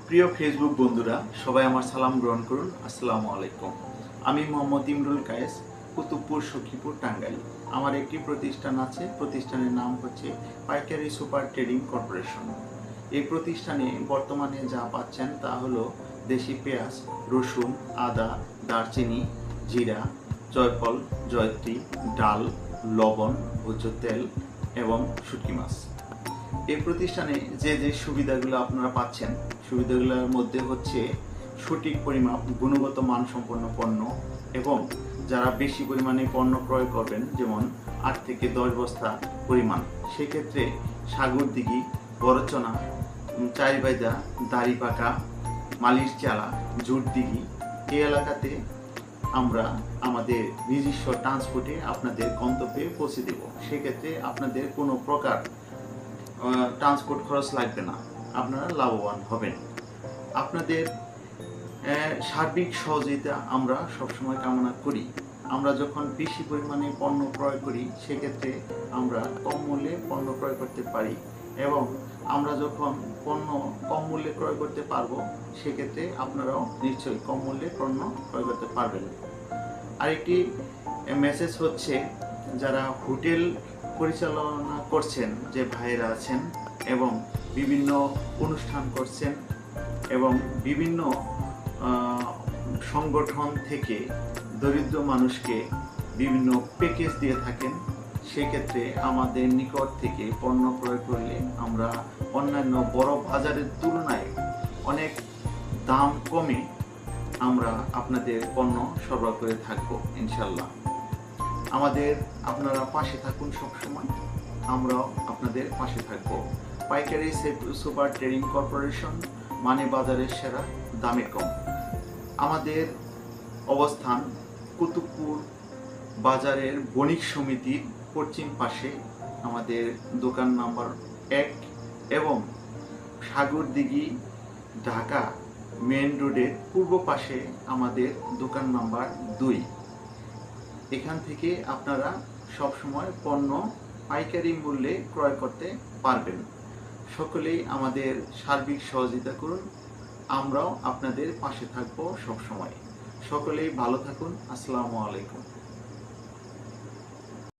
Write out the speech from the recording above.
প্রিয় ফেসবুক বন্ধুরা, সবাই আমার সালাম গ্রহণ করুন। আসসালামু আলাইকুম। আমি মোহাম্মদ ইমরুল কায়েস, কুতুবপুর, সখীপুর, টাঙ্গাইল। আমার একটি প্রতিষ্ঠান আছে। প্রতিষ্ঠানের নাম হচ্ছে পাইকারি সুপার ট্রেডিং কর্পোরেশন। এই প্রতিষ্ঠানে বর্তমানে যা পাচ্ছেন তা হলো দেশি পেঁয়াজ, রসুন, আদা, দারচিনি, জিরা, জয়ফল, জয়ত্রী, ডাল, লবণ, ভোজ্য তেল এবং শুটকি মাছ। এই প্রতিষ্ঠানে যে যে সুবিধাগুলো আপনারা পাচ্ছেন, সুবিধাগুলোর মধ্যে হচ্ছে সঠিক পরিমাপ, গুণগত মানসম্পন্ন পণ্য এবং যারা বেশি পরিমাণে পণ্য ক্রয় করবেন, যেমন 8 থেকে 10 বস্তা পরিমাণ, সেক্ষেত্রে সাগরদিঘি, বড়চনা, চাইবাইদা, দাড়িপাকা, মালির চালা, জুটদিঘি এই এলাকাতে আমরা আমাদের নিজস্ব ট্রান্সপোর্টে আপনাদের গন্তব্যে পৌঁছে দেব। সেক্ষেত্রে আপনাদের কোনো প্রকার ট্রান্সপোর্ট খরচ লাগবে না, আপনারা লাভবান হবেন। আপনাদের সার্বিক সহযোগিতা আমরা সবসময় কামনা করি। আমরা যখন বেশি পরিমাণে পণ্য ক্রয় করি, সেক্ষেত্রে আমরা কম মূল্যে পণ্য ক্রয় করতে পারি এবং আমরা যখন পণ্য কম মূল্যে ক্রয় করতে পারবো, সেক্ষেত্রে আপনারাও নিশ্চয়ই কম মূল্যে পণ্য ক্রয় করতে পারবেন। আরেকটি মেসেজ হচ্ছে, যারা হোটেল পরিচালনা করছেন, যে ভাইয়েরা আছেন এবং বিভিন্ন অনুষ্ঠান করছেন এবং বিভিন্ন সংগঠন থেকে দরিদ্র মানুষকে বিভিন্ন প্যাকেজ দিয়ে থাকেন, সেক্ষেত্রে আমাদের নিকট থেকে পণ্য ক্রয় করলে আমরা অন্যান্য বড় বাজারের তুলনায় অনেক দাম কমে আমরা আপনাদের পণ্য সরবরাহ করে থাকবো ইনশাল্লাহ। আপনারা পাশে থাকুন সবসময়, আমরাও আপনাদের পাশে থাকবো। পাইকারি সুপার ট্রেডিং কর্পোরেশন মানে বাজারের সেরা, দামে কম। আমাদের অবস্থান কুতুবপুর বাজারের বণিক সমিতির পশ্চিম পাশে আমাদের দোকান নাম্বার 1 এবং সাগরদিঘি ঢাকা মেন রোডের পূর্ব পাশে আমাদের দোকান নাম্বার 2। এখান থেকে আপনারা সবসময় পণ্য পাইকারি মূল্যে ক্রয় করতে পারবেন। সকলেই আমাদের সার্বিক সহযোগিতা করুন, আমরাও আপনাদের পাশে থাকবো সবসময়। সকলেই ভালো থাকুন। আসসালামু আলাইকুম।